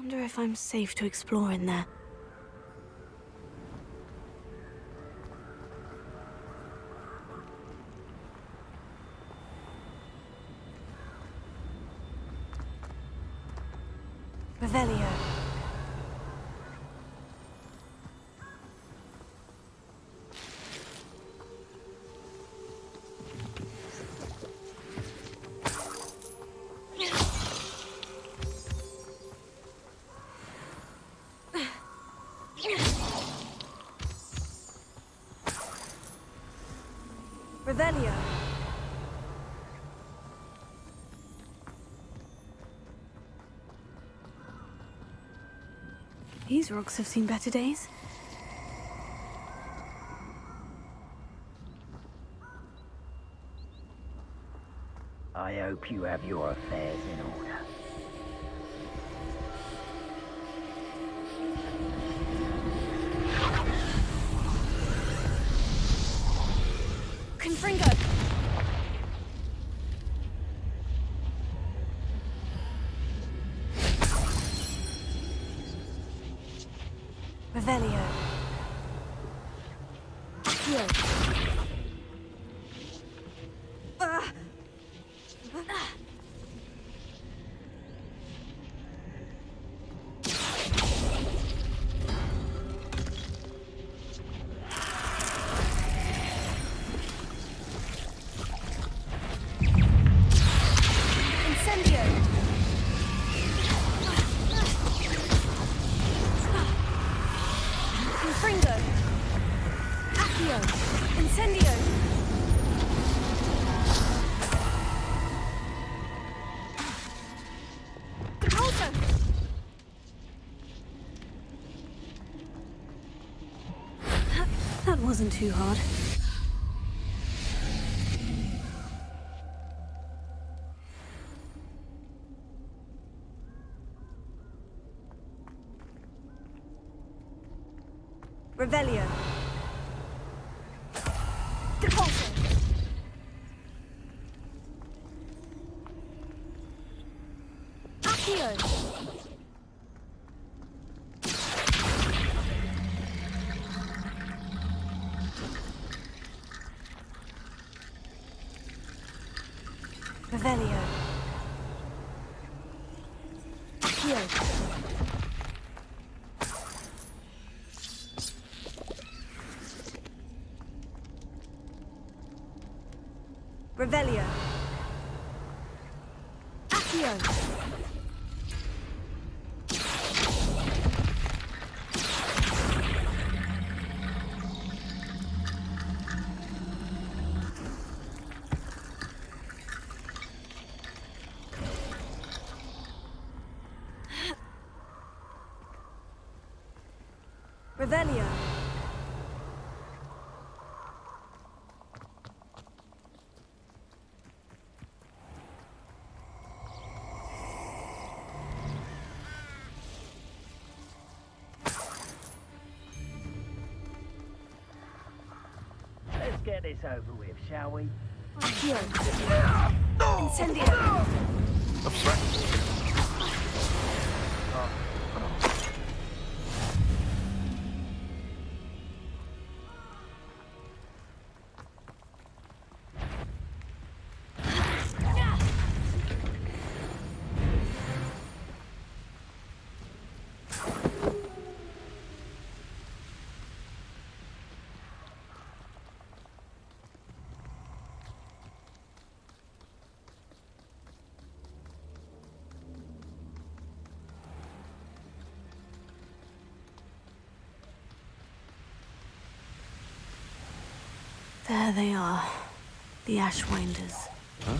Wonder if I'm safe to explore in there. Revelio. Revelio. These rocks have seen better days. I hope you have your affairs in order. Confringo! Revelio. Accio. That wasn't too hard. Revelio. Depulso. Accio. Revelio. Accio. Revelio. Accio. Revelio. Let's get this over with, shall we? Accio. Incendio. A threat. There they are. The Ashwinders. Huh?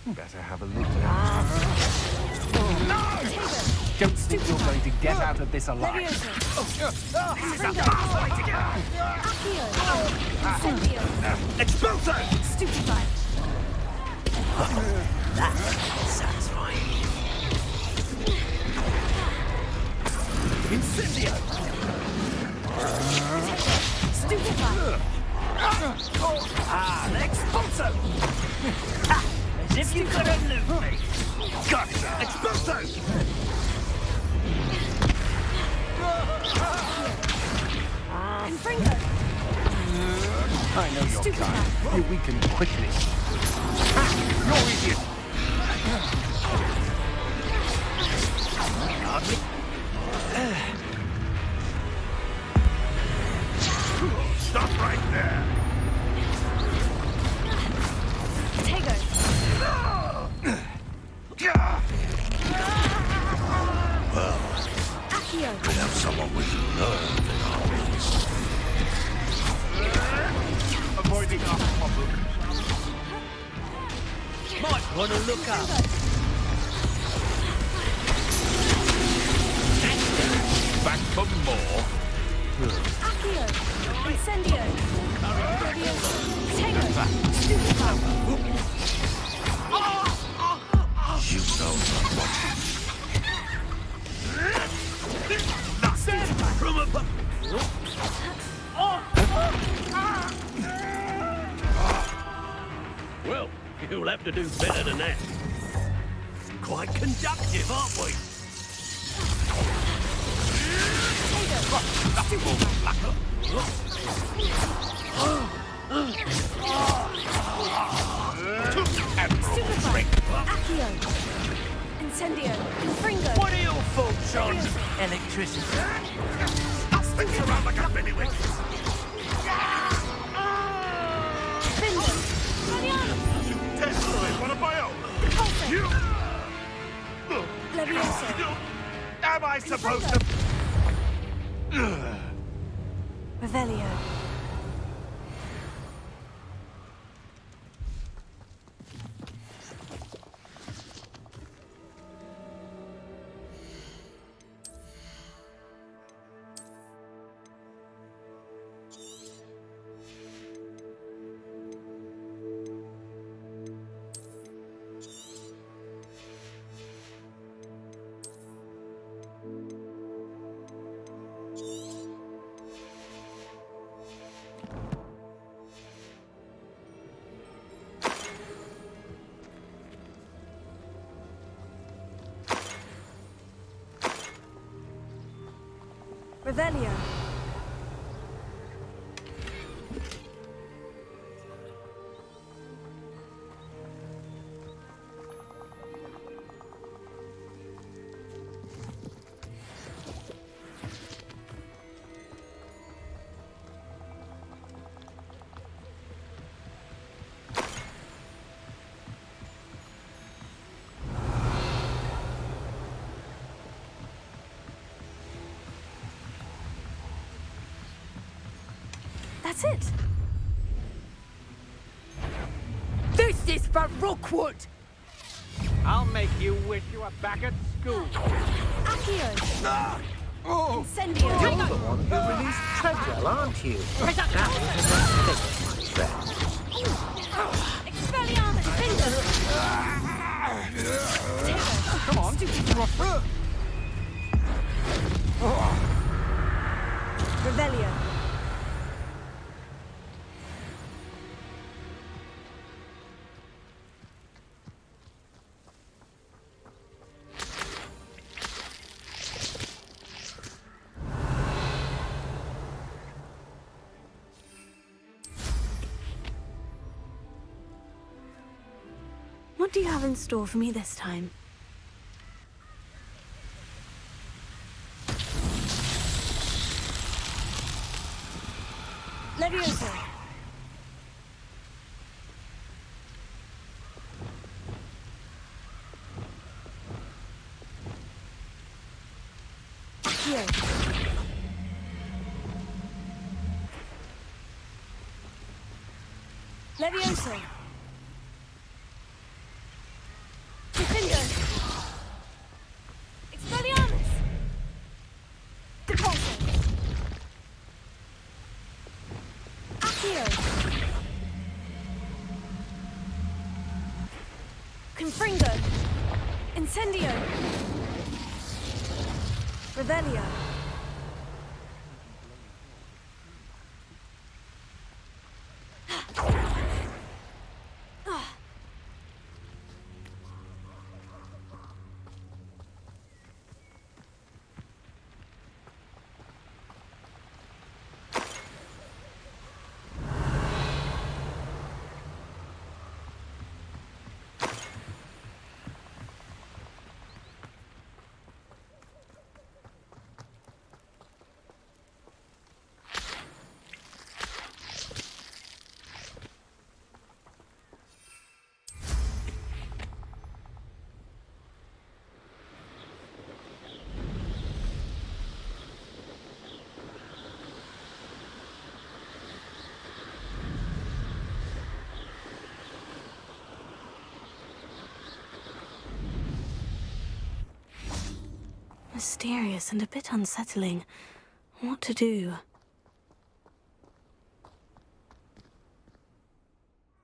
Better have a look at it. No! Don't think you're going to get out of this alive. Expulso! Stupefied. That's satisfying. Incendio! Stupefied. Expulso! As if you couldn't lose me. Got it! Expulso! Confringo! I know your Stupid kind. man. They weaken quickly. Ha! You're idiot! Stop right there! Tego! Accio! We have someone with nerve in our midst. Avoiding our problem. Might want to look up. Back for more. Accio! Incendio! Tego! Stupid man! You know not what. From above. Well, you'll have to do better than that. Quite conductive, aren't we? Stupefy! Accio! Incendio! Confringo! What are your thoughts on electricity? Things around like a bailiwick. Findo! Tesla, one of my own. Pulsar! You. Levioso! Am I supposed to? Revelio! Revelio! That's it! This is for Rookwood! I'll make you wish you were back at school. Accio! Oh! Incendio! You're the one who released Treadwell, aren't you? That was a mistake, my friend. Expelliarmus! Findo! Come on, you're through. Revelio! What do you have in store for me this time? Levioso! Accio! Levioso! Findo! Expelliarmus! Depulso! Accio! Confringo! Incendio! Revelio! Mysterious and a bit unsettling. What to do?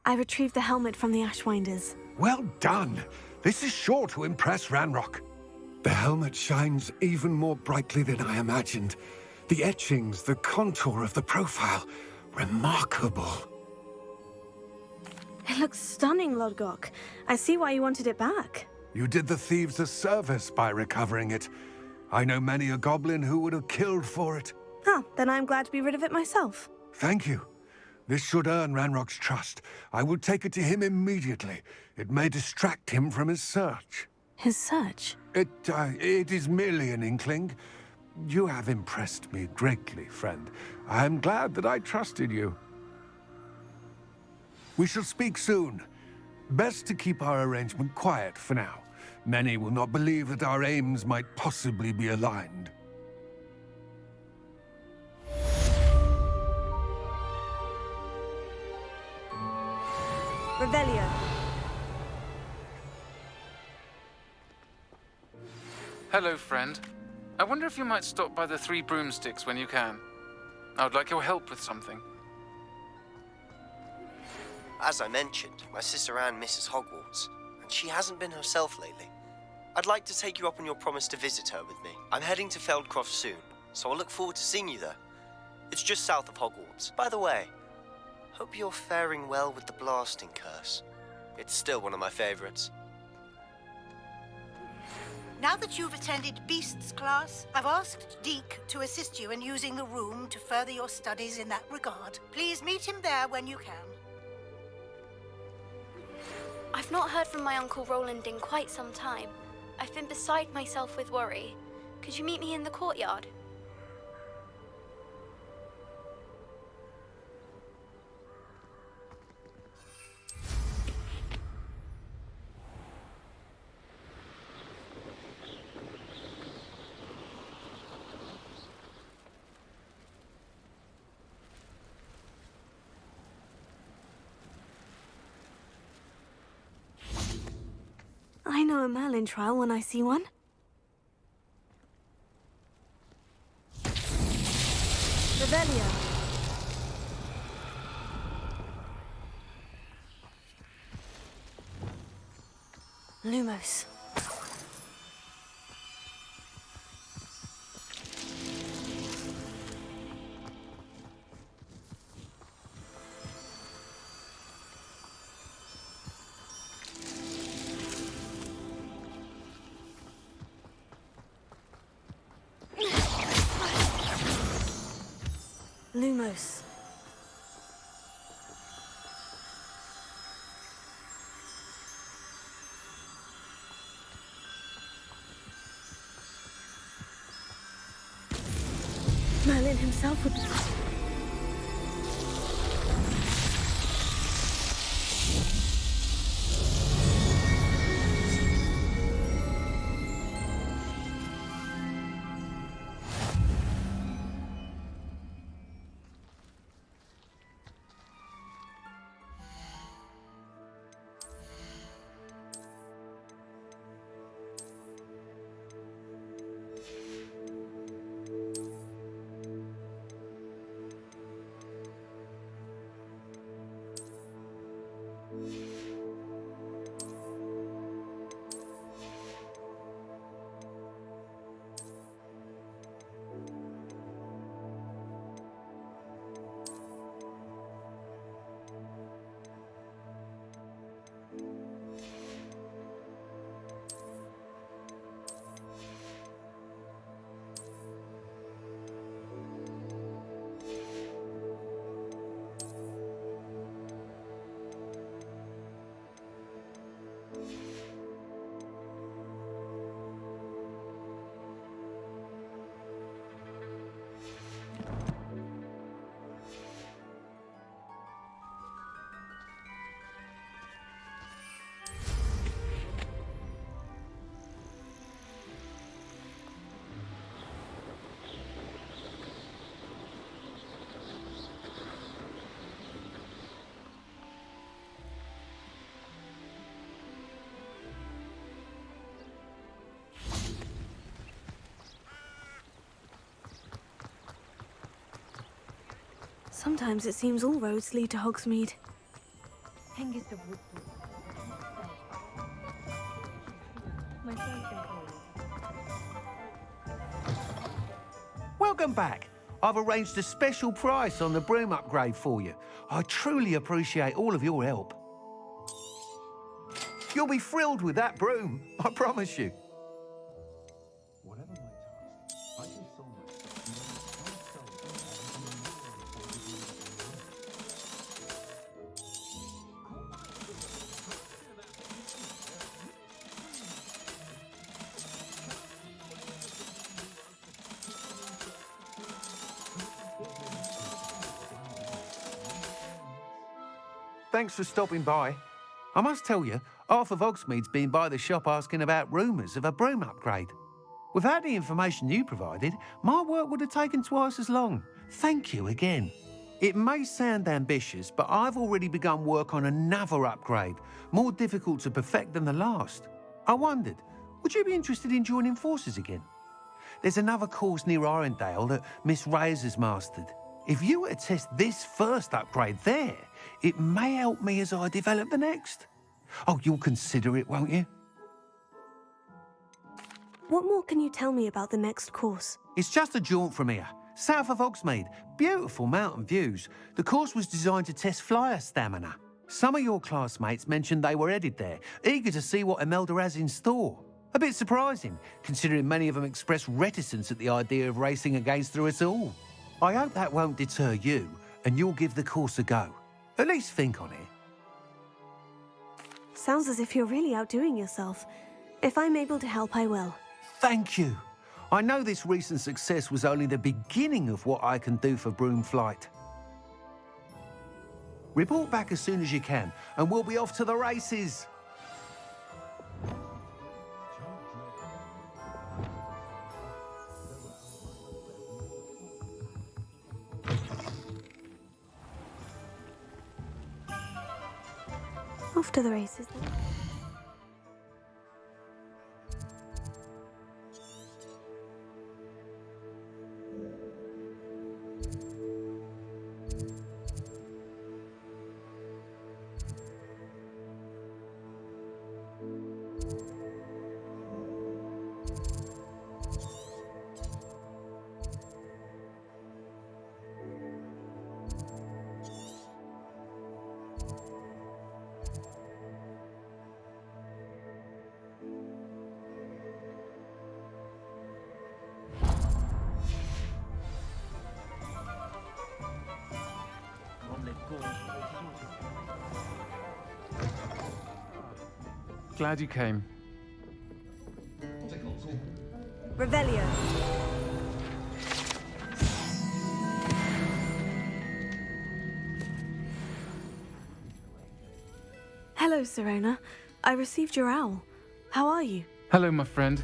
I retrieved the helmet from the Ashwinders. Well done! This is sure to impress Ranrock. The helmet shines even more brightly than I imagined. The etchings, the contour of the profile, remarkable. It looks stunning, Lodgok. I see why you wanted it back. You did the thieves a service by recovering it. I know many a goblin who would have killed for it. Ah, then I'm glad to be rid of it myself. Thank you. This should earn Ranrock's trust. I will take it to him immediately. It may distract him from his search. His search? It is merely an inkling. You have impressed me greatly, friend. I am glad that I trusted you. We shall speak soon. Best to keep our arrangement quiet for now. Many will not believe that our aims might possibly be aligned. Revelio. Hello, friend. I wonder if you might stop by the Three Broomsticks when you can. I would like your help with something. As I mentioned, my sister Anne misses Hogwarts, and she hasn't been herself lately. I'd like to take you up on your promise to visit her with me. I'm heading to Feldcroft soon, so I'll look forward to seeing you there. It's just south of Hogwarts. By the way, hope you're faring well with the blasting curse. It's still one of my favorites. Now that you've attended Beasts class, I've asked Deke to assist you in using the room to further your studies in that regard. Please meet him there when you can. I've not heard from my Uncle Roland in quite some time. I've been beside myself with worry. Could you meet me in the courtyard? I know a Merlin trial when I see one. Revelio. Lumos. Lumos. Merlin himself would be... Sometimes it seems all roads lead to Hogsmeade. Welcome back. I've arranged a special price on the broom upgrade for you. I truly appreciate all of your help. You'll be thrilled with that broom, I promise you. Thanks for stopping by. I must tell you, half of Hogsmeade's been by the shop asking about rumours of a broom upgrade. Without the information you provided, my work would have taken twice as long. Thank you again. It may sound ambitious, but I've already begun work on another upgrade, more difficult to perfect than the last. I wondered, would you be interested in joining forces again? There's another course near Arendelle that Miss Reyes has mastered. If you were to test this first upgrade there, it may help me as I develop the next. Oh, you'll consider it, won't you? What more can you tell me about the next course? It's just a jaunt from here, south of Hogsmeade. Beautiful mountain views. The course was designed to test flyer stamina. Some of your classmates mentioned they were headed there, eager to see what Imelda has in store. A bit surprising, considering many of them expressed reticence at the idea of racing against us all. I hope that won't deter you, and you'll give the course a go. At least think on it. Sounds as if you're really outdoing yourself. If I'm able to help, I will. Thank you. I know this recent success was only the beginning of what I can do for broom flight. Report back as soon as you can, and we'll be off to the races. Off to the races then. Glad you came. Revelio. Hello, Serona. I received your owl. How are you? Hello, my friend.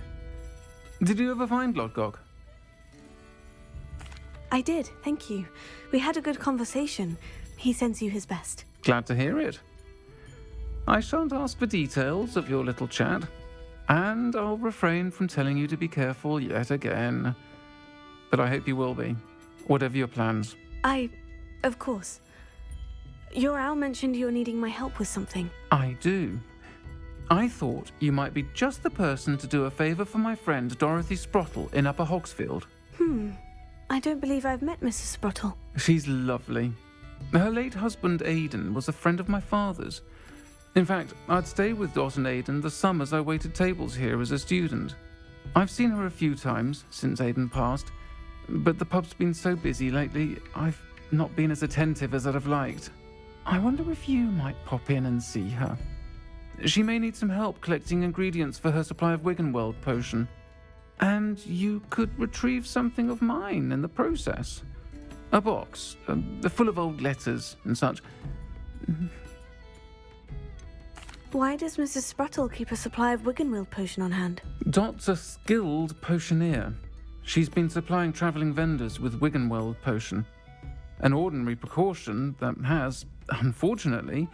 Did you ever find Lodgok? I did, thank you. We had a good conversation. He sends you his best. Glad to hear it. I shan't ask for details of your little chat, and I'll refrain from telling you to be careful yet again. But I hope you will be, whatever your plans. Of course. Your owl mentioned you're needing my help with something. I do. I thought you might be just the person to do a favour for my friend Dorothy Sprottle in Upper Hogsfield. I don't believe I've met Mrs. Sprottle. She's lovely. Her late husband Aidan was a friend of my father's. In fact, I'd stayed with Dot and Aidan the summers I waited tables here as a student. I've seen her a few times since Aidan passed, but the pub's been so busy lately, I've not been as attentive as I'd have liked. I wonder if you might pop in and see her. She may need some help collecting ingredients for her supply of Wiggenweld potion. And you could retrieve something of mine in the process. A box, full of old letters and such. Why does Mrs. Sprottle keep a supply of Wiggenweld potion on hand? Dot's a skilled potioneer. She's been supplying travelling vendors with Wiggenweld potion. An ordinary precaution that has, unfortunately,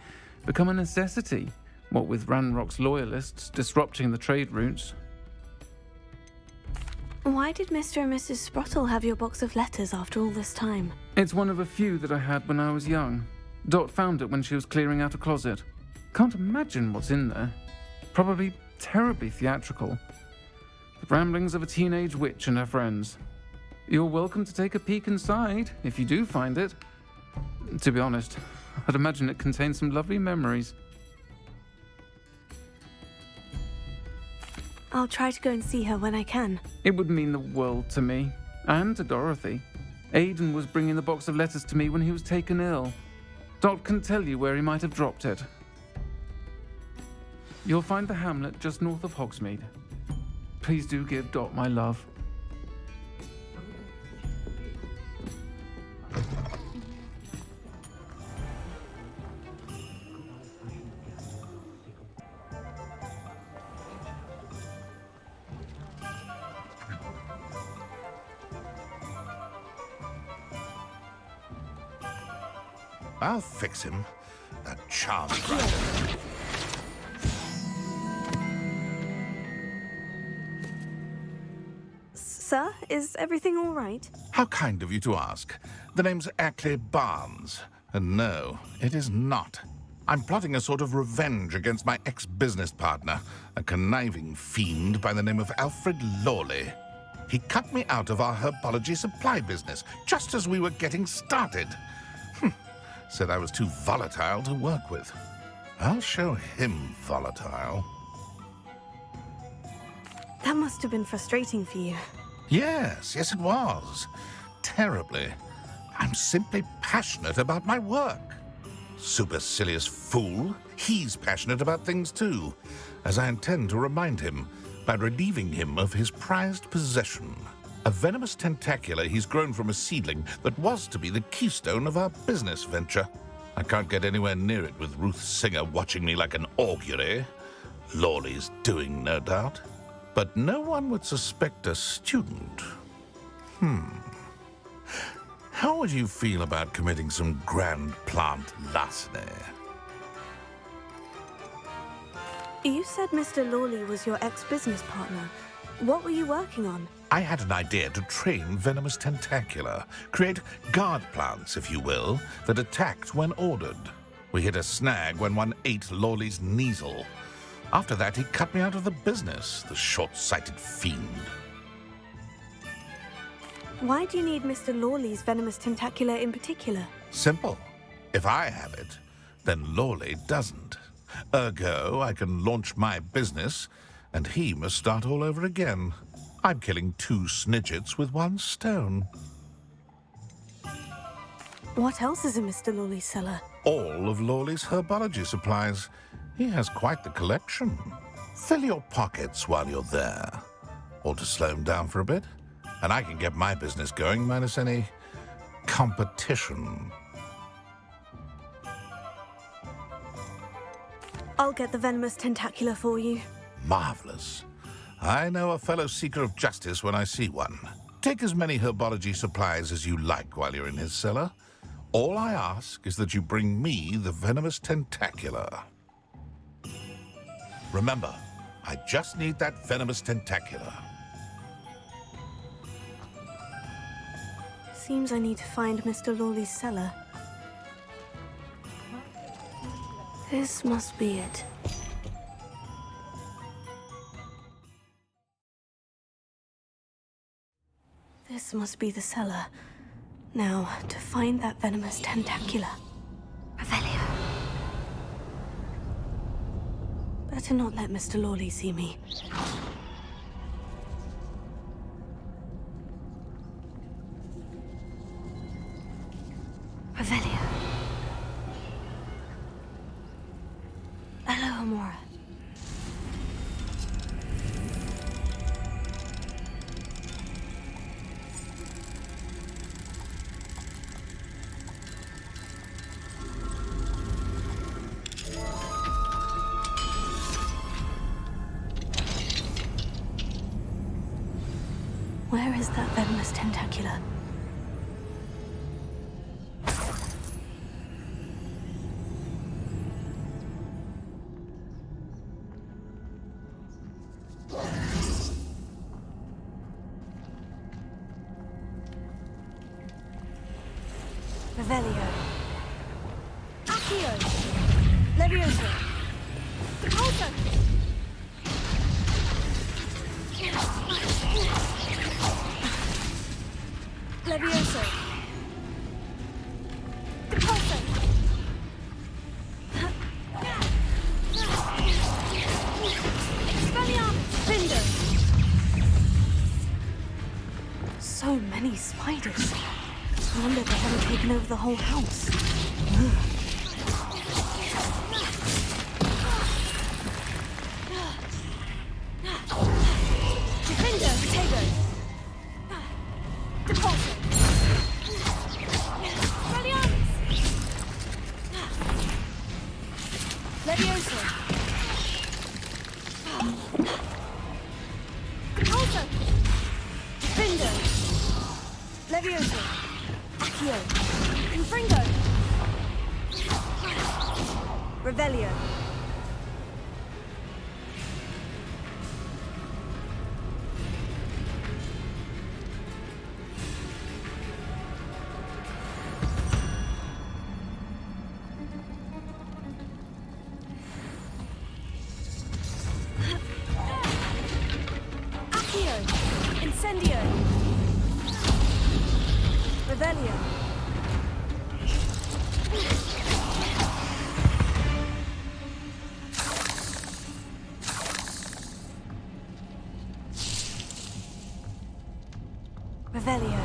become a necessity, what with Ranrock's loyalists disrupting the trade routes. Why did Mr. and Mrs. Sprottle have your box of letters after all this time? It's one of a few that I had when I was young. Dot found it when she was clearing out a closet. Can't imagine what's in there. Probably terribly theatrical. The ramblings of a teenage witch and her friends. You're welcome to take a peek inside, if you do find it. To be honest, I'd imagine it contains some lovely memories. I'll try to go and see her when I can. It would mean the world to me, and to Dorothy. Aiden was bringing the box of letters to me when he was taken ill. Dot can tell you where he might have dropped it. You'll find the hamlet just north of Hogsmeade. Please do give Dot my love. I'll fix him. That chance rider. Sir, is everything all right? How kind of you to ask. The name's Ackley Barnes. And no, it is not. I'm plotting a sort of revenge against my ex-business partner, a conniving fiend by the name of Alfred Lawley. He cut me out of our herbology supply business just as we were getting started. Said I was too volatile to work with. I'll show him volatile. That must have been frustrating for you. Yes, it was. Terribly. I'm simply passionate about my work. Supercilious fool. He's passionate about things too, as I intend to remind him by relieving him of his prized possession. A venomous tentacula he's grown from a seedling that was to be the keystone of our business venture. I can't get anywhere near it with Ruth Singer watching me like an augury. Lawley's doing, no doubt. But no one would suspect a student. How would you feel about committing some grand plant larceny? You said Mr. Lawley was your ex-business partner. What were you working on? I had an idea to train venomous tentacula, create guard plants, if you will, that attacked when ordered. We hit a snag when one ate Lawley's Kneasel. After that, he cut me out of the business, the short-sighted fiend. Why do you need Mr. Lawley's venomous tentacula in particular? Simple. If I have it, then Lawley doesn't. Ergo, I can launch my business, and he must start all over again. I'm killing 2 snidgets with 1 stone. What else is in Mr. Lawley's cellar? All of Lawley's herbology supplies. He has quite the collection. Fill your pockets while you're there. Or to slow him down for a bit, and I can get my business going minus any competition. I'll get the venomous tentacula for you. Marvelous. I know a fellow seeker of justice when I see one. Take as many herbology supplies as you like while you're in his cellar. All I ask is that you bring me the venomous tentacula. Remember, I just need that venomous tentacula. Seems I need to find Mr. Lawley's cellar. This must be it. This must be the cellar. Now, to find that venomous tentacula. Revelio. Better not let Mr. Lawley see me. Revelio. Hello, Amora. Where is that venomous tentacula? Revelio. Accio. Levioso. Repulso. Levioso. Repulso. Expelliarmus. Findo. So many spiders. I wonder if they haven't taken over the whole house. Defender, Tego. Depulso. Expelliarmus. Levioso. Depulso. Defender. Levioso. Accio. Confringo. Revelio. Accio. Incendio. Revelio. Revelio.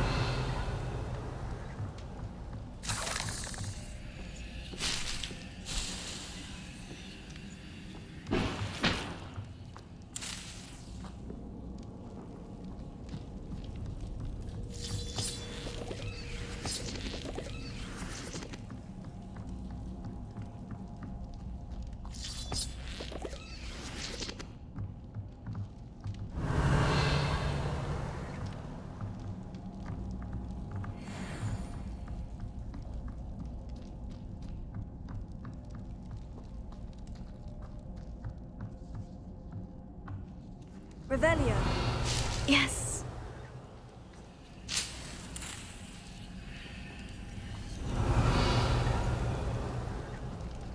Revelio. Yes.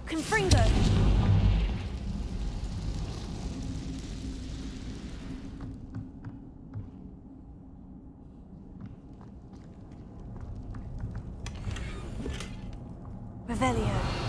Confringo. Revelio.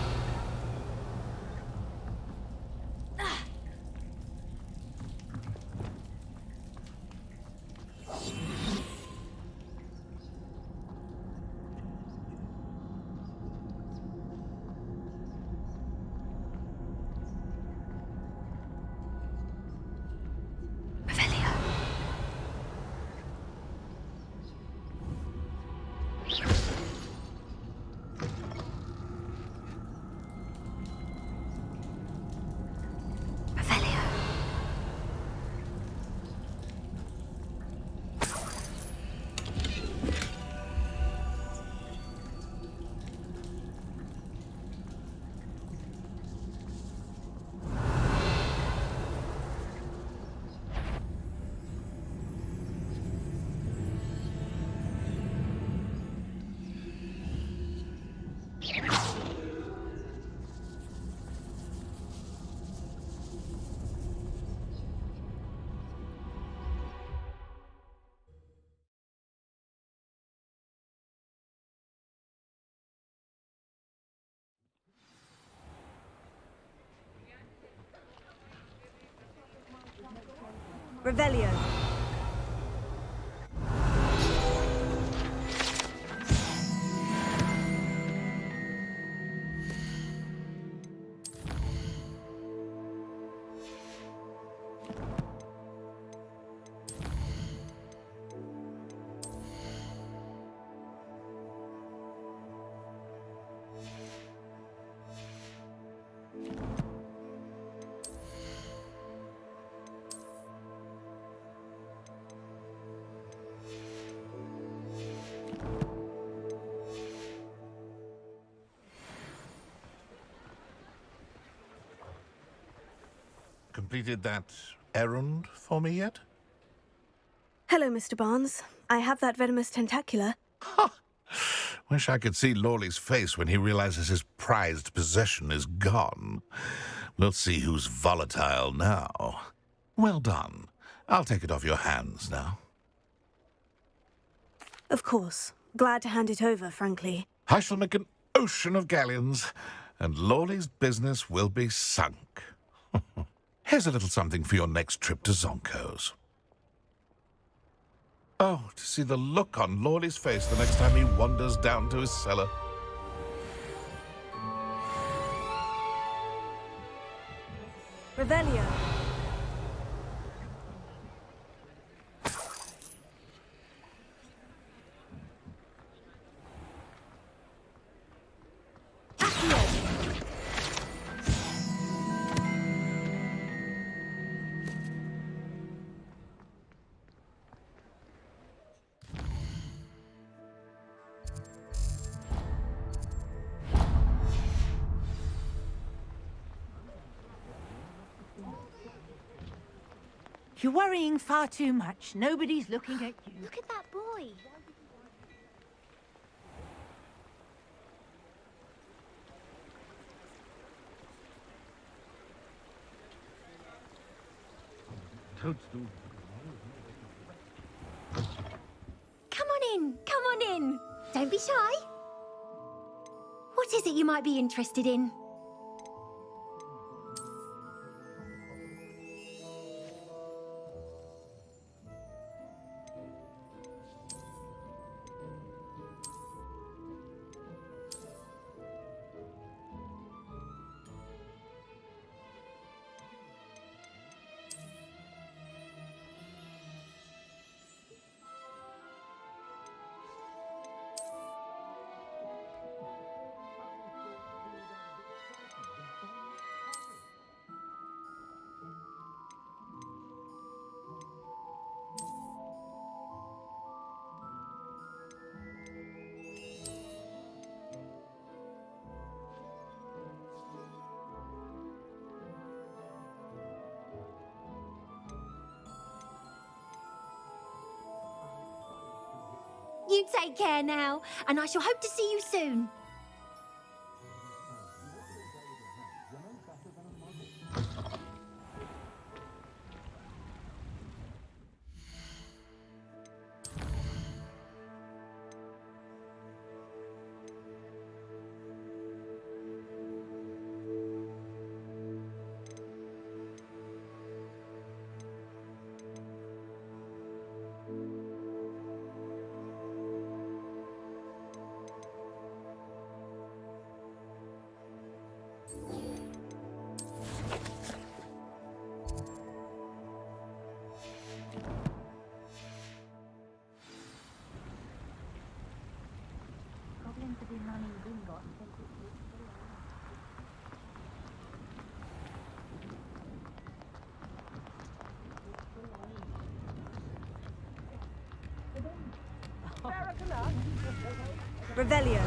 Revelio. Completed that errand for me yet? Hello, Mr. Barnes. I have that venomous tentacula. Ha! Wish I could see Lawley's face when he realizes his prized possession is gone. We'll see who's volatile now. Well done. I'll take it off your hands now. Of course. Glad to hand it over, frankly. I shall make an ocean of galleons, and Lawley's business will be sunk. Here's a little something for your next trip to Zonko's. Oh, to see the look on Lawley's face the next time he wanders down to his cellar. Revelio. You're worrying far too much. Nobody's looking at you. Look at that boy. Come on in. Don't be shy. What is it you might be interested in? You take care now, and I shall hope to see you soon. Revelio.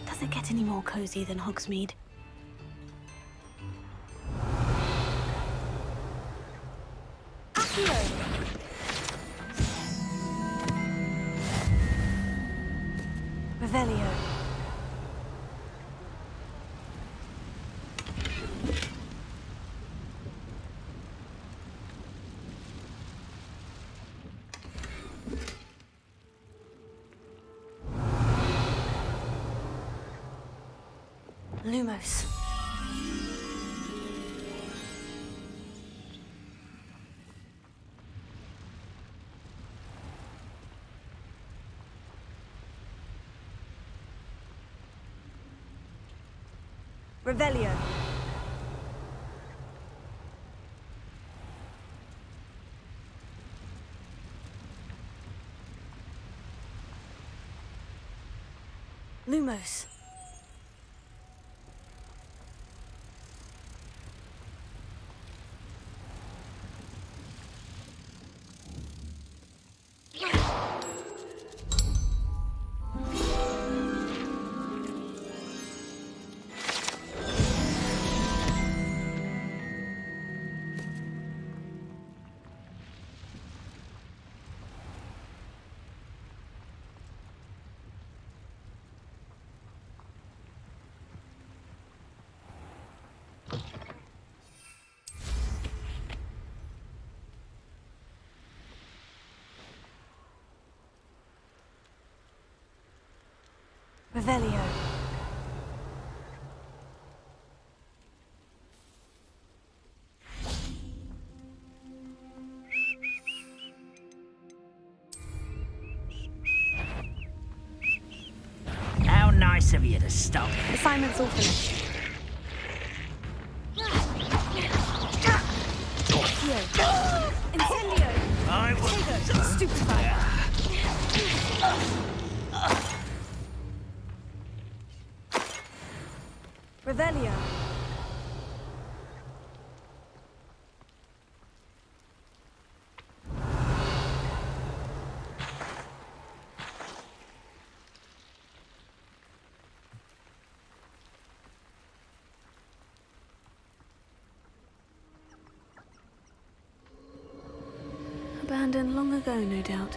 Does it get any more cozy than Hogsmeade? Revelio. Lumos. Revelio. Lumos. Revelio. How nice of you to stop. Assignment's all finished. Incendio! I will... Tago, stupefy! Revelio. Abandoned long ago, no doubt.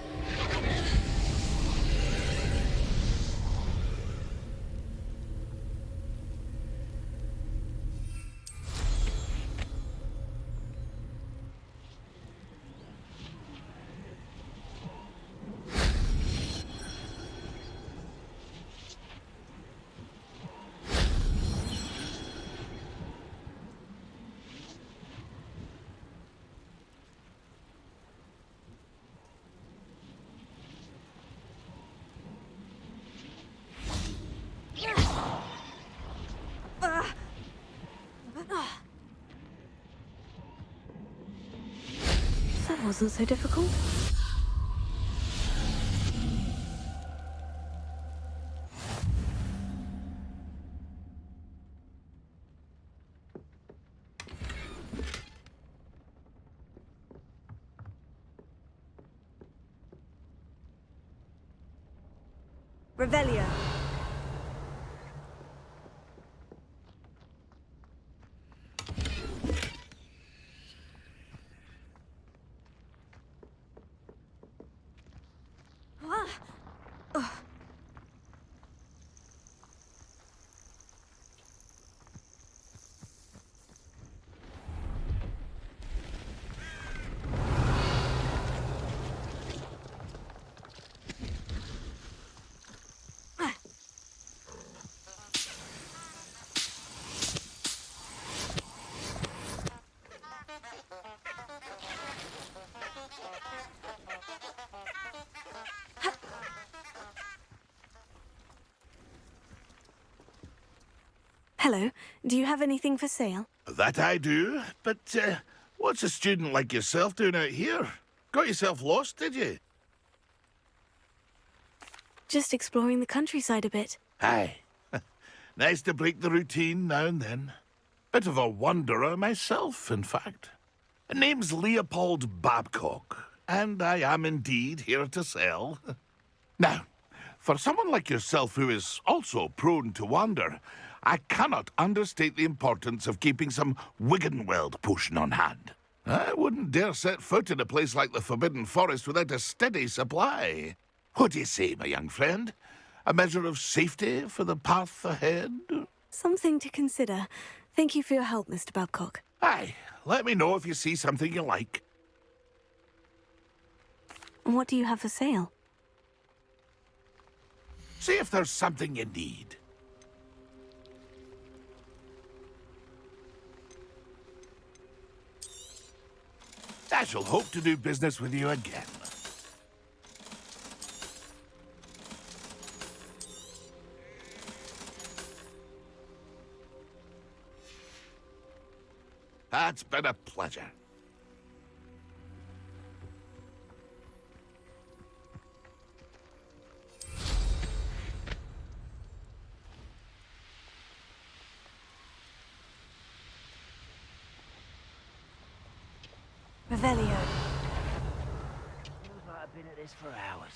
That wasn't so difficult. Revelio. Hello, do you have anything for sale? That I do, but what's a student like yourself doing out here? Got yourself lost, did you? Just exploring the countryside a bit. Aye. Nice to break the routine now and then. Bit of a wanderer myself, in fact. Name's Leopold Babcock, and I am indeed here to sell. Now, for someone like yourself who is also prone to wander, I cannot understate the importance of keeping some Wiggenweld potion on hand. I wouldn't dare set foot in a place like the Forbidden Forest without a steady supply. What do you say, my young friend? A measure of safety for the path ahead? Something to consider. Thank you for your help, Mr. Babcock. Aye, let me know if you see something you like. And what do you have for sale? See if there's something you need. I shall hope to do business with you again. That's been a pleasure. Revelio. Feels like I've been at this for hours.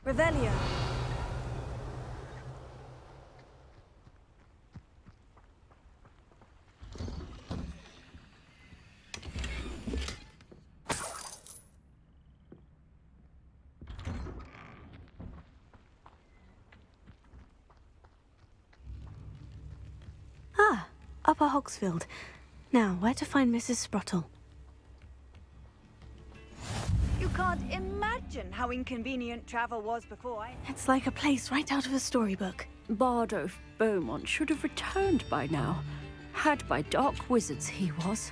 Revelio. Ah, Upper Hogsfield. Now, where to find Mrs. Sprottle? You can't imagine how inconvenient travel was before It's like a place right out of a storybook. Bardolph Beaumont should have returned by now. Had by dark wizards he was.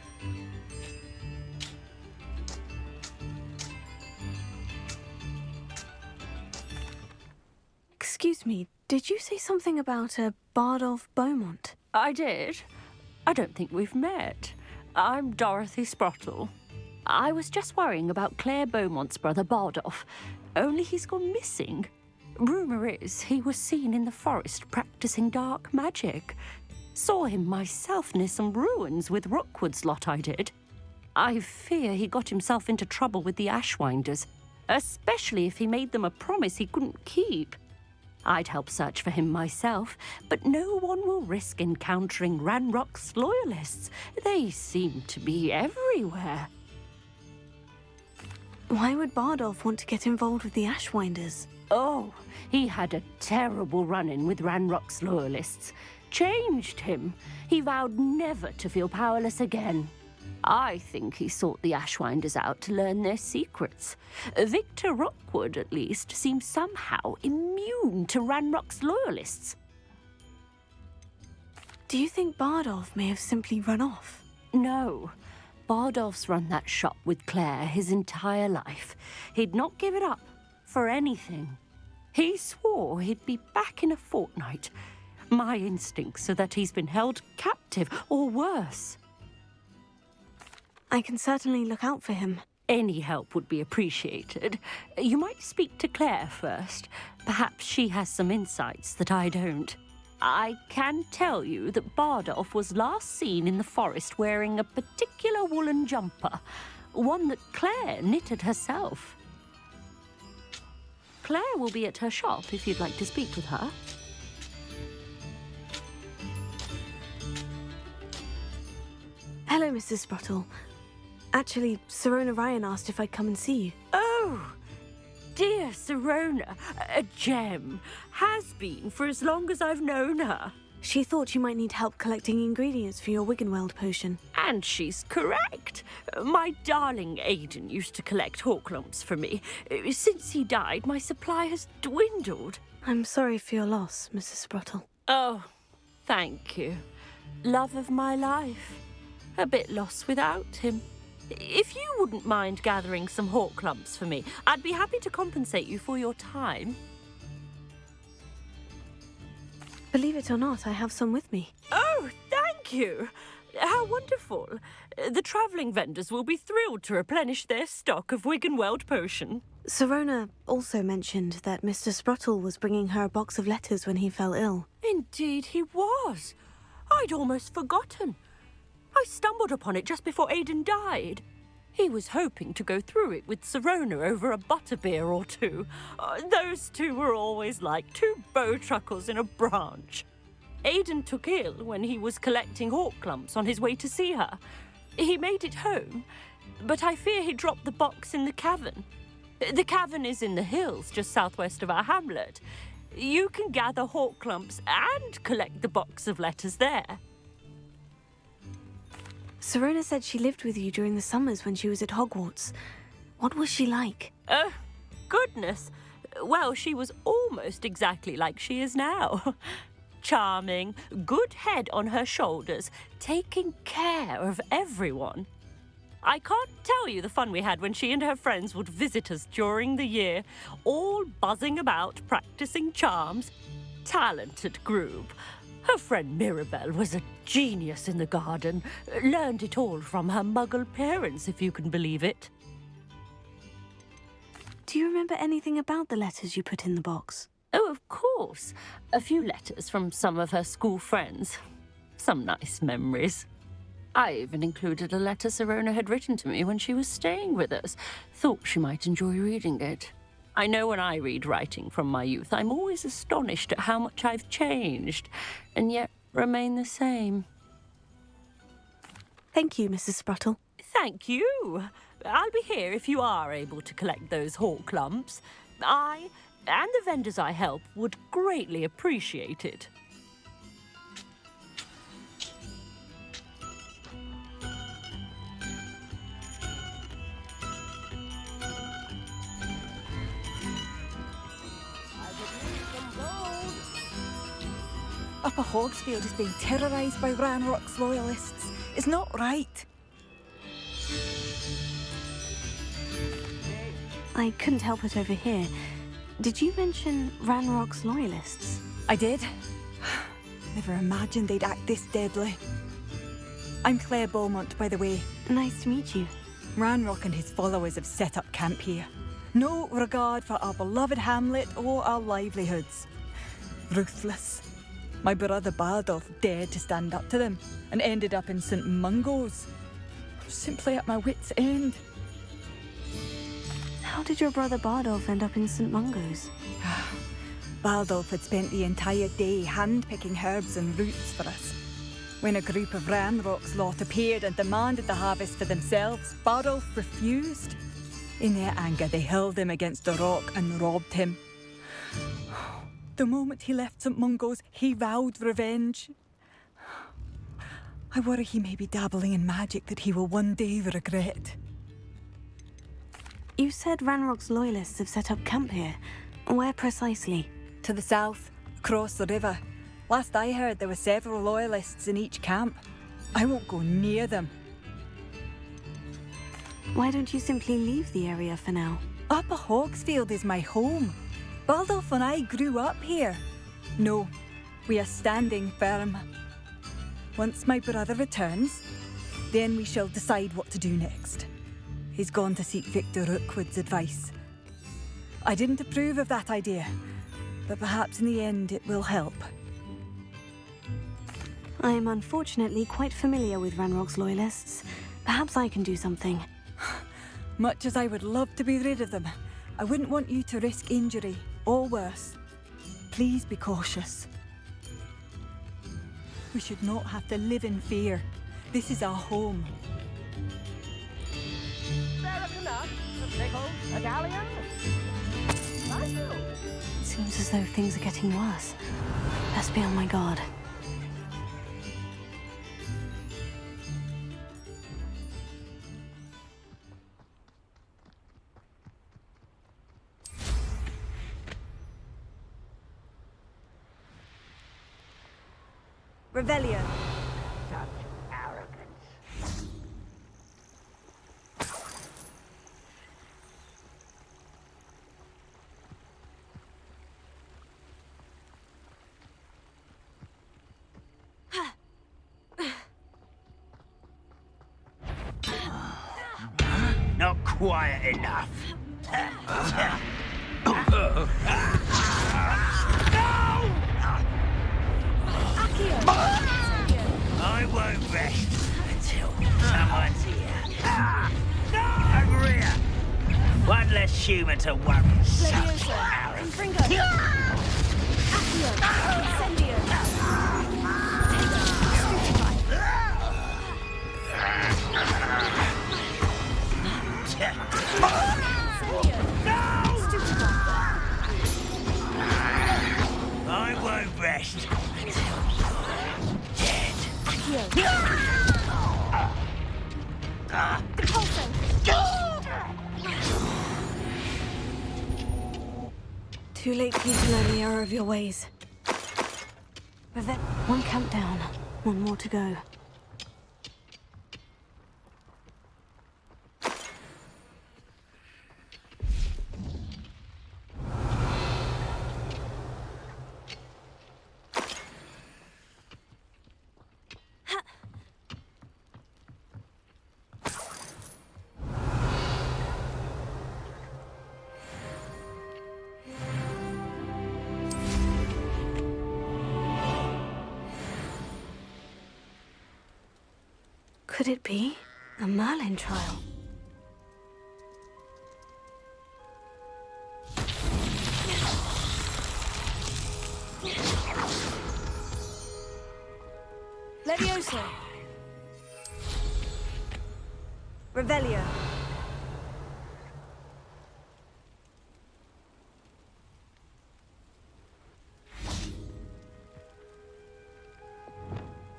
Excuse me, did you say something about a Bardolph Beaumont? I did. I don't think we've met. I'm Dorothy Sprottle. I was just worrying about Claire Beaumont's brother Bardolph, only he's gone missing. Rumour is he was seen in the forest practicing dark magic. Saw him myself near some ruins with Rookwood's lot I did. I fear he got himself into trouble with the Ashwinders, especially if he made them a promise he couldn't keep. I'd help search for him myself, but no one will risk encountering Ranrock's loyalists. They seem to be everywhere. Why would Bardolph want to get involved with the Ashwinders? Oh, he had a terrible run-in with Ranrock's loyalists. Changed him. He vowed never to feel powerless again. I think he sought the Ashwinders out to learn their secrets. Victor Rookwood, at least, seems somehow immune to Ranrock's loyalists. Do you think Bardolph may have simply run off? No. Bardolph's run that shop with Claire his entire life. He'd not give it up for anything. He swore he'd be back in a fortnight. My instincts are that he's been held captive, or worse. I can certainly look out for him. Any help would be appreciated. You might speak to Claire first. Perhaps she has some insights that I don't. I can tell you that Bardolph was last seen in the forest wearing a particular woolen jumper, one that Claire knitted herself. Claire will be at her shop if you'd like to speak with her. Hello, Mrs. Sprottle. Actually, Sirona Ryan asked if I'd come and see you. Oh, dear Sirona, a gem. Has been for as long as I've known her. She thought you might need help collecting ingredients for your Wiggenweld potion. And she's correct. My darling Aiden used to collect hawk lumps for me. Since he died, my supply has dwindled. I'm sorry for your loss, Mrs. Sprottle. Oh, thank you. Love of my life. A bit lost without him. If you wouldn't mind gathering some hawk lumps for me, I'd be happy to compensate you for your time. Believe it or not, I have some with me. Oh, thank you. How wonderful. The travelling vendors will be thrilled to replenish their stock of Wiggenweld potion. Sirona also mentioned that Mr. Sprottle was bringing her a box of letters when he fell ill. Indeed he was. I'd almost forgotten. I stumbled upon it just before Aiden died. He was hoping to go through it with Sirona over a butterbeer or two. Those two were always like two bowtruckles in a branch. Aiden took ill when he was collecting hawk lumps on his way to see her. He made it home, but I fear he dropped the box in the cavern. The cavern is in the hills just southwest of our hamlet. You can gather hawk lumps and collect the box of letters there. Sirona said she lived with you during the summers when she was at Hogwarts. What was she like? Oh, goodness. Well, she was almost exactly like she is now. Charming, good head on her shoulders, taking care of everyone. I can't tell you the fun we had when she and her friends would visit us during the year, all buzzing about, practicing charms. Talented group. Her friend Mirabelle was a genius in the garden. Learned it all from her muggle parents, if you can believe it. Do you remember anything about the letters you put in the box? Oh, of course. A few letters from some of her school friends. Some nice memories. I even included a letter Sirona had written to me when she was staying with us. Thought she might enjoy reading it. I know when I read writing from my youth, I'm always astonished at how much I've changed, and yet remain the same. Thank you, Mrs. Spruttle. Thank you. I'll be here if you are able to collect those hawk lumps. I and the vendors I help would greatly appreciate it. Upper Hogsfield is being terrorised by Ranrock's loyalists. It's not right. I couldn't help but overhear. Did you mention Ranrock's loyalists? I did. Never imagined they'd act this deadly. I'm Claire Beaumont, by the way. Nice to meet you. Ranrock and his followers have set up camp here. No regard for our beloved hamlet or our livelihoods. Ruthless. My brother Bardolph dared to stand up to them and ended up in St. Mungo's. I'm simply at my wit's end. How did your brother Bardolph end up in St. Mungo's? Bardolph had spent the entire day hand-picking herbs and roots for us. When a group of Ranrock's lot appeared and demanded the harvest for themselves, Bardolph refused. In their anger, they hurled him against the rock and robbed him. The moment he left St. Mungo's, he vowed revenge. I worry he may be dabbling in magic that he will one day regret. You said Ranrock's loyalists have set up camp here. Where precisely? To the south, across the river. Last I heard, there were several loyalists in each camp. I won't go near them. Why don't you simply leave the area for now? Upper Hogsfield is my home. Bardolph and I grew up here. No, we are standing firm. Once my brother returns, then we shall decide what to do next. He's gone to seek Victor Rookwood's advice. I didn't approve of that idea, but perhaps in the end it will help. I am unfortunately quite familiar with Ranrock's loyalists. Perhaps I can do something. Much as I would love to be rid of them, I wouldn't want you to risk injury, or worse. Please be cautious. We should not have to live in fear. This is our home. Seems as though things are getting worse. Best be on my guard. Revelio. Not quiet enough. I won't rest until someone's here. Over here! One less human to worry. I won't rest until Too late for you to learn the error of your ways. One camp down, one more to go. Could it be a Merlin trial? Levioso. Revelio.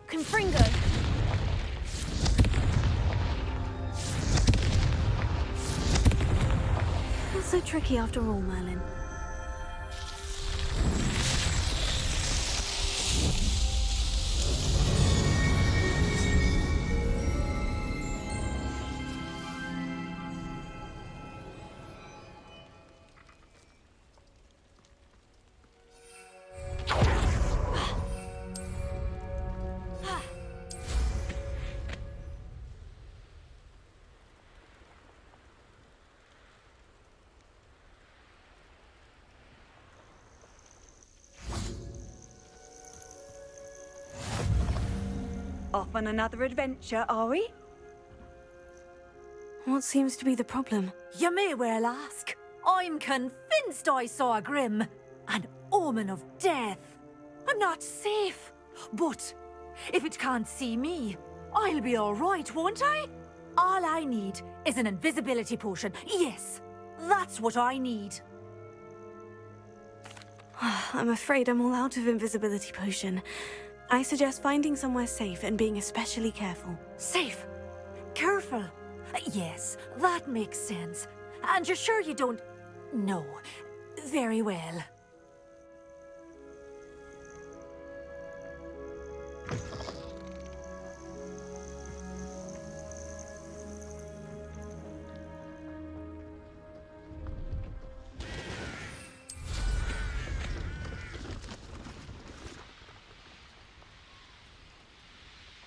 Confringo. Not so tricky after all, Merlin. Off on another adventure, are we? What seems to be the problem? You may well ask. I'm convinced I saw a grim, an omen of death. I'm not safe, but if it can't see me, I'll be all right, won't I? All I need is an invisibility potion. Yes, that's what I need. I'm afraid I'm all out of invisibility potion. I suggest finding somewhere safe and being especially careful. Safe? Careful? Yes, that makes sense. And you're sure you don't... No. Very well.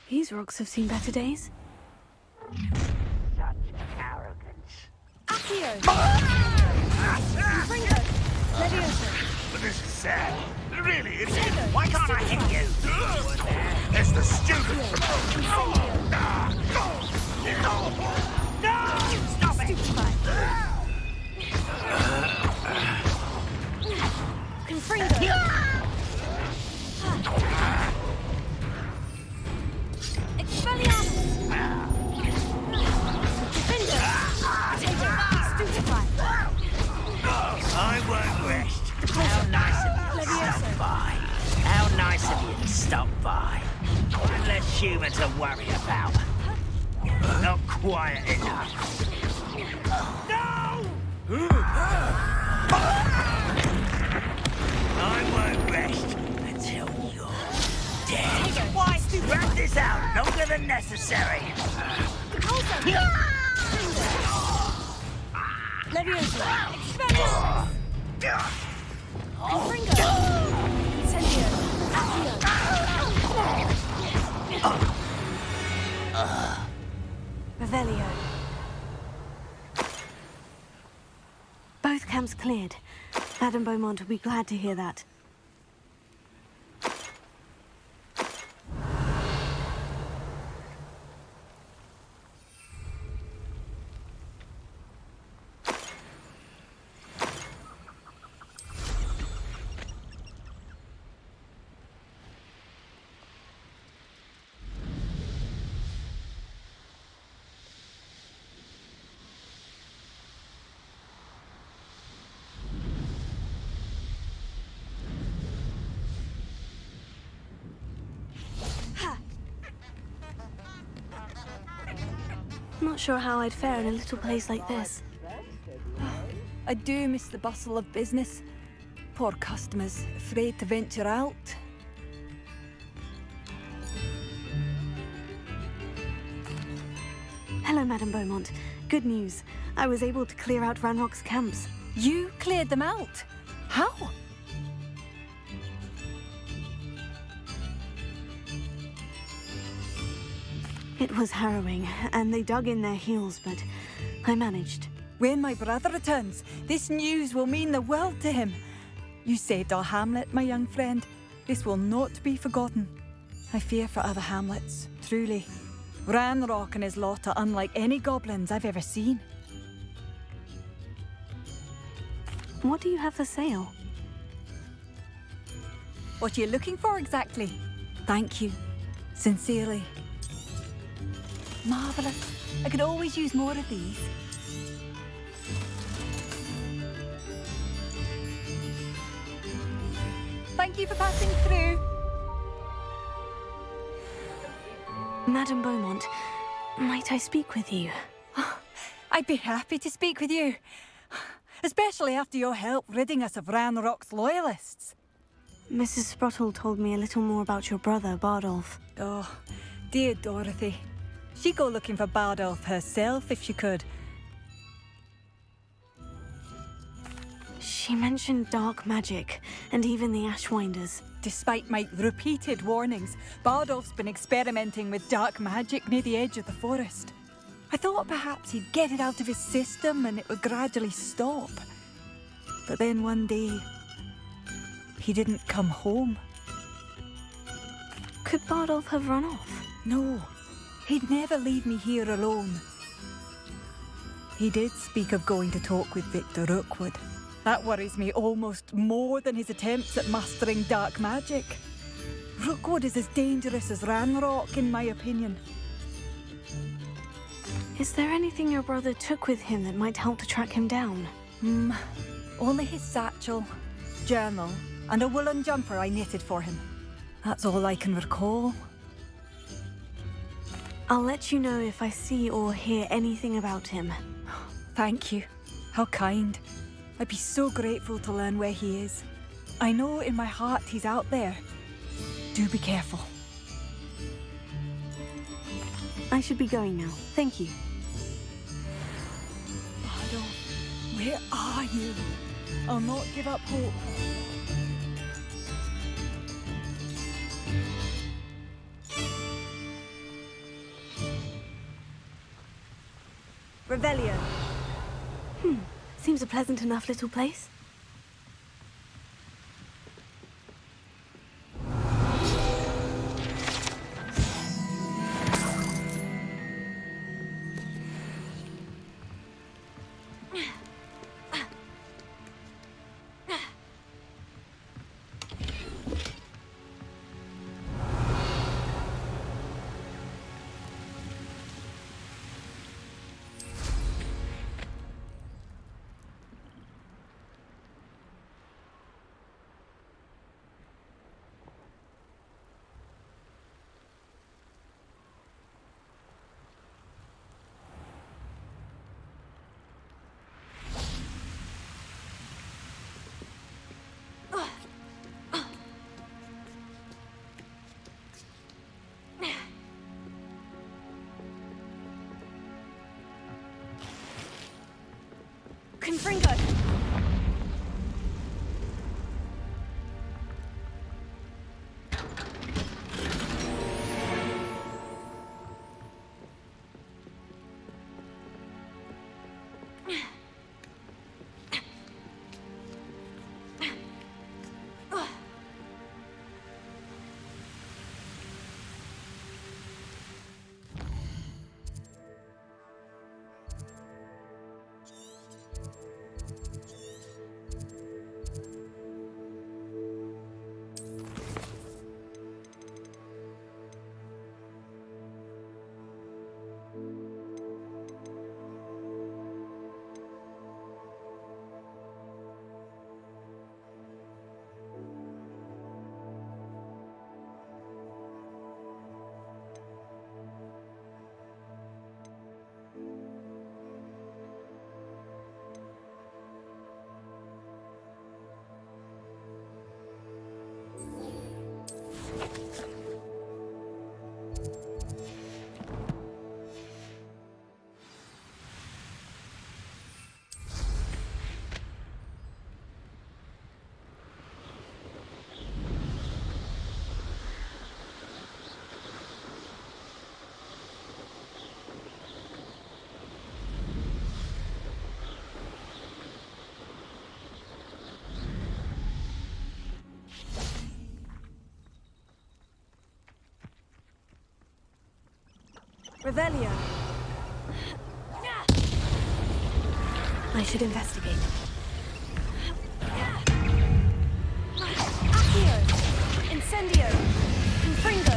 These rocks have seen better days. Such arrogance. Accio. Confringo. Levioso. But this is sad. Really, it's... Why can't I hit you? It's the stupid... No! Stop it! Confringo. Expelliarmus! Defender! Stupefy! I won't rest. How nice of you to stop by. How nice of you to stop by. One less human to worry about. Not quiet enough. No! I won't rest until you're dead. Why? Wrap this out longer than necessary. Levioso! Expelliarmus! Confringo! Incendio! Accio! Revelio. Both camps cleared. Madame Beaumont will be glad to hear that. Not sure how I'd fare in a little place like this. I do miss the bustle of business. Poor customers, afraid to venture out. Hello, Madame Beaumont. Good news. I was able to clear out Ranrock's camps. You cleared them out? How? It was harrowing, and they dug in their heels, but I managed. When my brother returns, this news will mean the world to him. You saved our hamlet, my young friend. This will not be forgotten. I fear for other hamlets, truly. Ranrock and his lot are unlike any goblins I've ever seen. What do you have for sale? What are you looking for exactly? Thank you. Sincerely. Marvellous. I could always use more of these. Thank you for passing through. Madame Beaumont, might I speak with you? I'd be happy to speak with you. Especially after your help ridding us of Ranrock's loyalists. Mrs. Sprottle told me a little more about your brother, Bardolph. Oh, dear Dorothy. She'd go looking for Bardolph herself if she could. She mentioned dark magic, and even the Ashwinders. Despite my repeated warnings, Bardolph's been experimenting with dark magic near the edge of the forest. I thought perhaps he'd get it out of his system and it would gradually stop. But then one day, he didn't come home. Could Bardolph have run off? No, he'd never leave me here alone. He did speak of going to talk with Victor Rookwood. That worries me almost more than his attempts at mastering dark magic. Rookwood is as dangerous as Ranrock, in my opinion. Is there anything your brother took with him that might help to track him down? Only his satchel, journal, and a woolen jumper I knitted for him. That's all I can recall. I'll let you know if I see or hear anything about him. Thank you. How kind. I'd be so grateful to learn where he is. I know in my heart he's out there. Do be careful. I should be going now. Thank you. Bardolph, where are you? I'll not give up hope. Revelio. Seems a pleasant enough little place. Confringo! Revelio. I should investigate. Accio! Incendio! Confringo!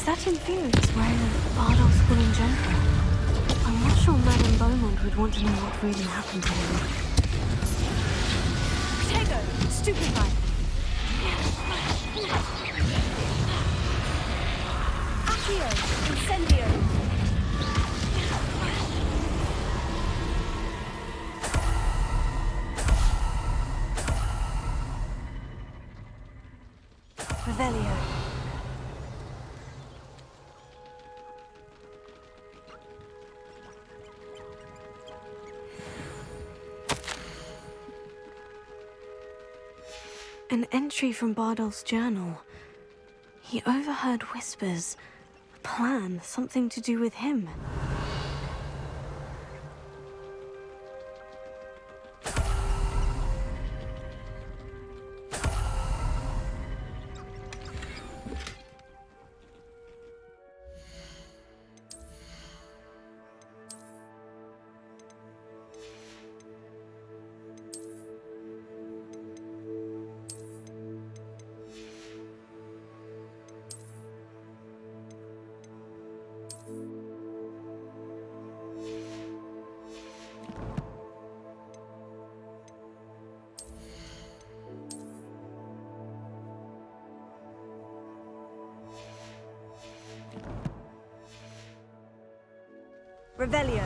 that inferior's wearing a Bardolph's woolen jumper? I'm not sure Madame Beaumont would want to know what really happened to him. Tego, stupefy. Accio, incendio. Revelio. An entry from Bardolph's journal. He overheard whispers. A plan, something to do with him. Revelio.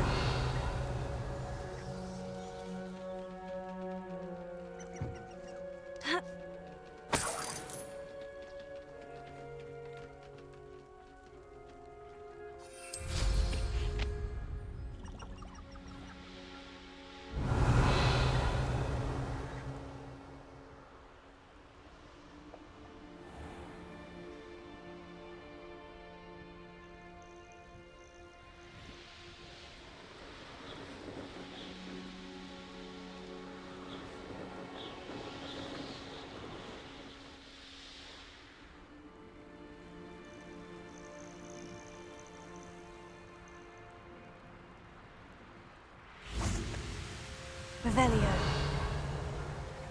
Revelio.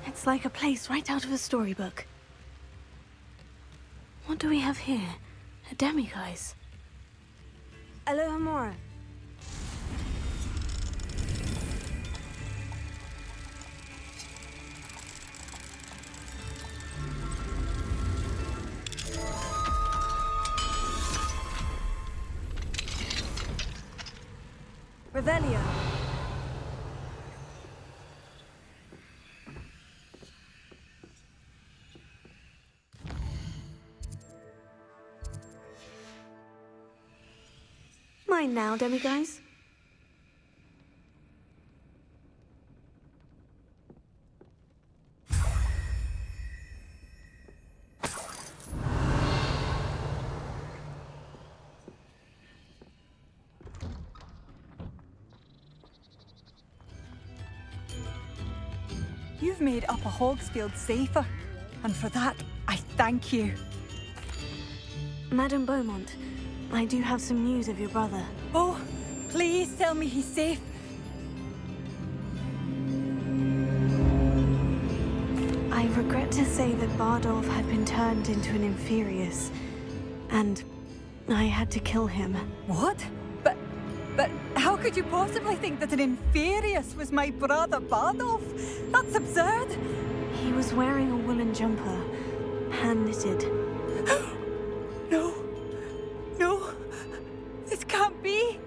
It's like a place right out of a storybook. What do we have here? A demiguise. Alohomora. Revelio. Mine now, demiguise. You've made Upper Hogsfield safer, and for that, I thank you. Madame Beaumont, I do have some news of your brother. Oh, please tell me he's safe. I regret to say that Bardolph had been turned into an Inferius, and I had to kill him. What? But how could you possibly think that an Inferius was my brother Bardolph? That's absurd. He was wearing a woolen jumper, hand-knitted. No. No. This can't be.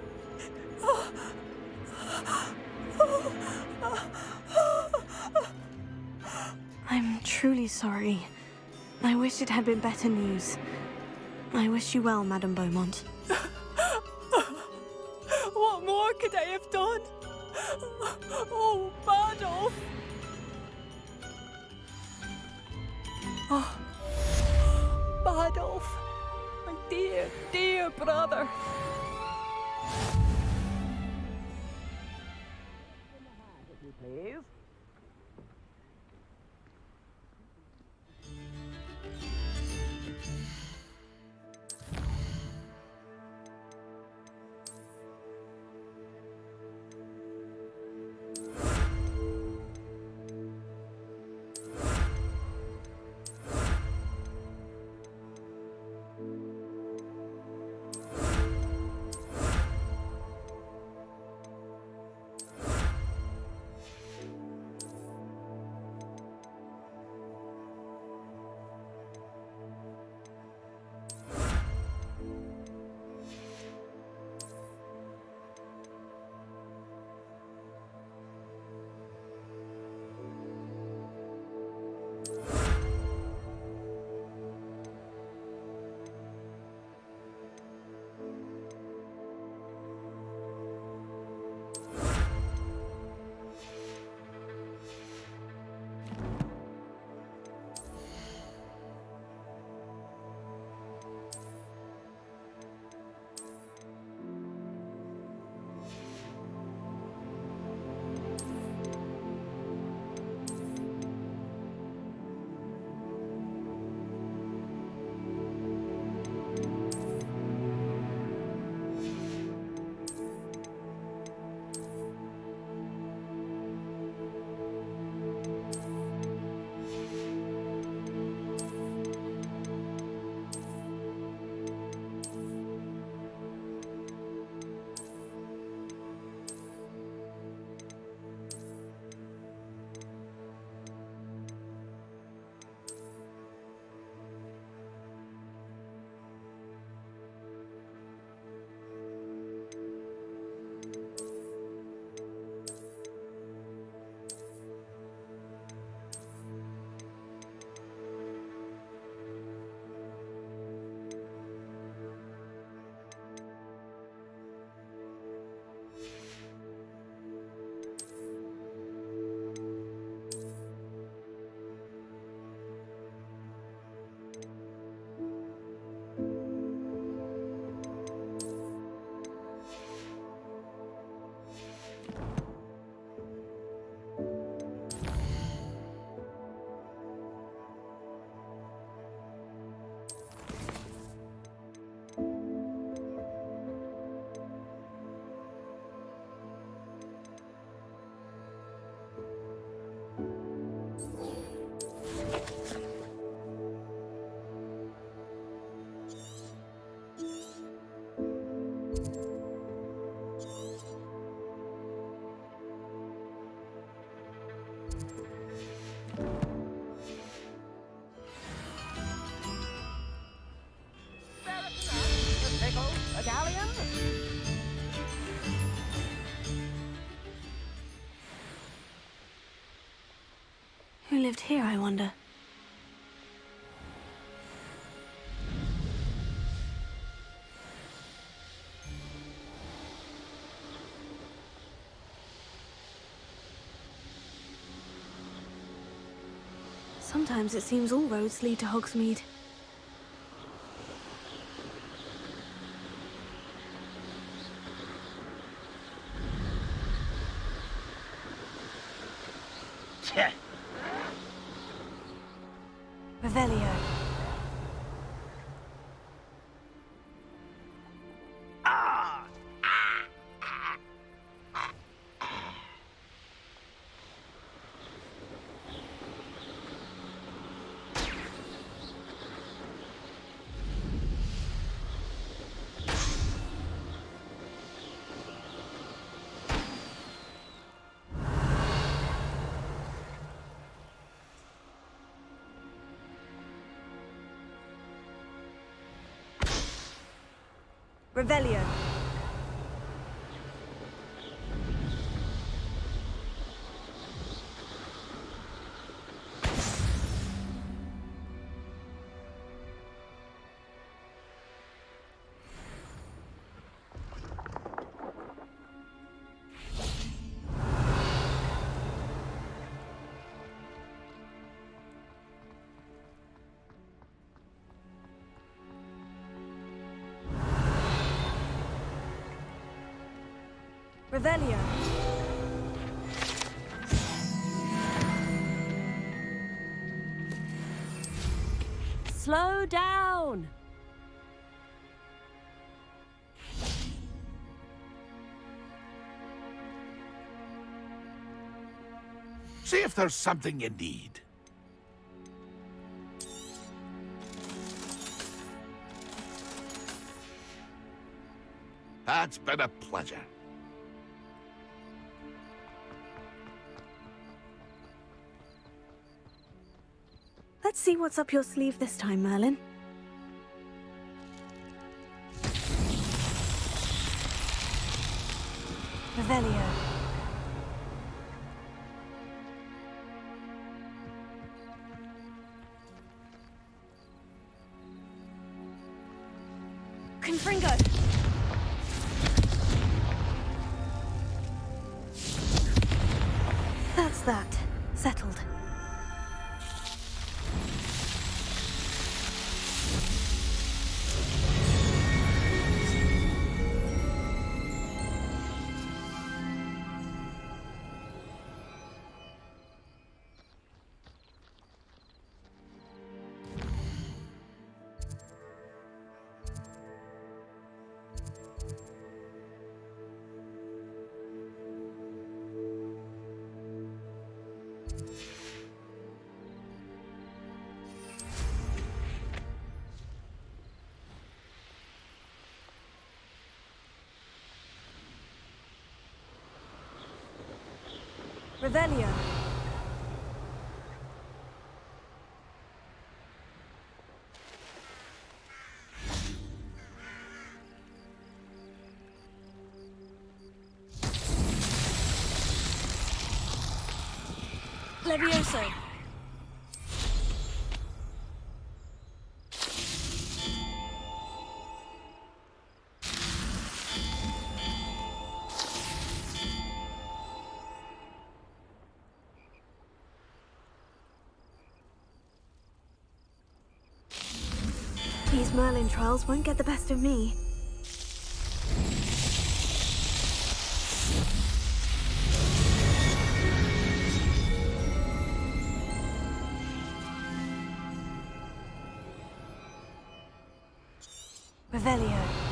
I'm truly sorry. I wish it had been better news. I wish you well, Madame Beaumont. What more could I have done? Oh, Bardolph! Oh, Bardolph, my dear, dear brother. Please. lived here, I wonder? Sometimes it seems all roads lead to Hogsmeade. Revelio. Revelio. Revelio. Slow down! See if there's something you need. It's been a pleasure. Let's see what's up your sleeve this time, Merlin. Revelio. Confringo. That's that. Settled. Revelio. Levioso. These Merlin trials won't get the best of me. Revelio.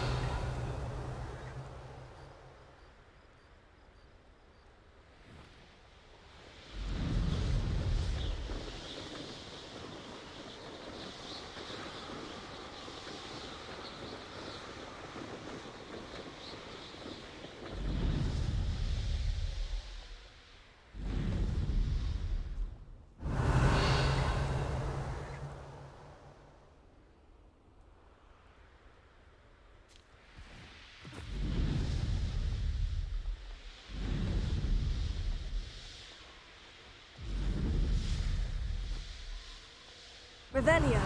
Revelio.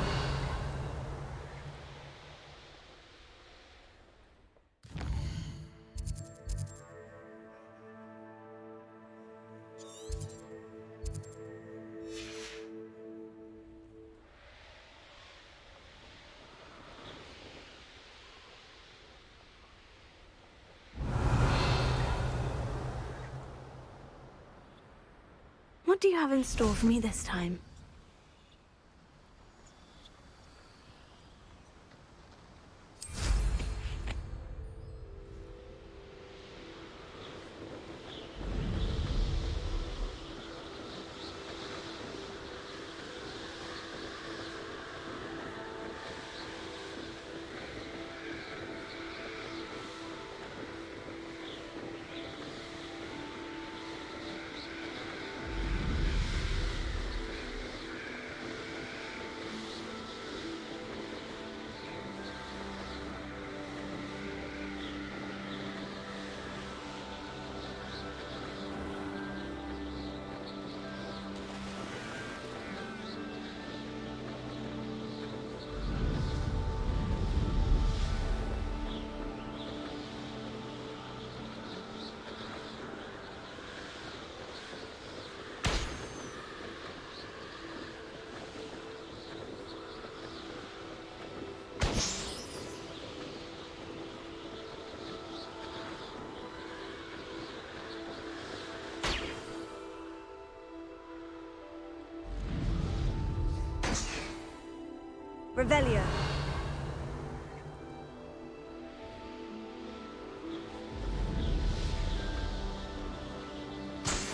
What do you have in store for me this time? Revelio.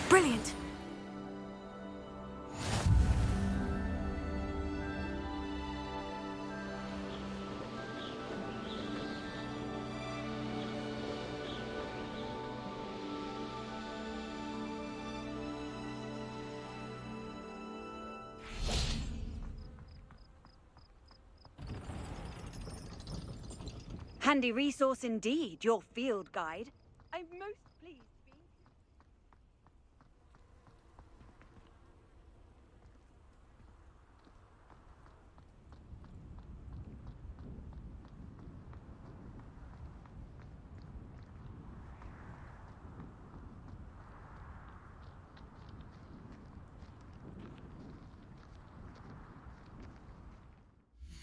Brilliant! Handy resource indeed, your field guide. I'm most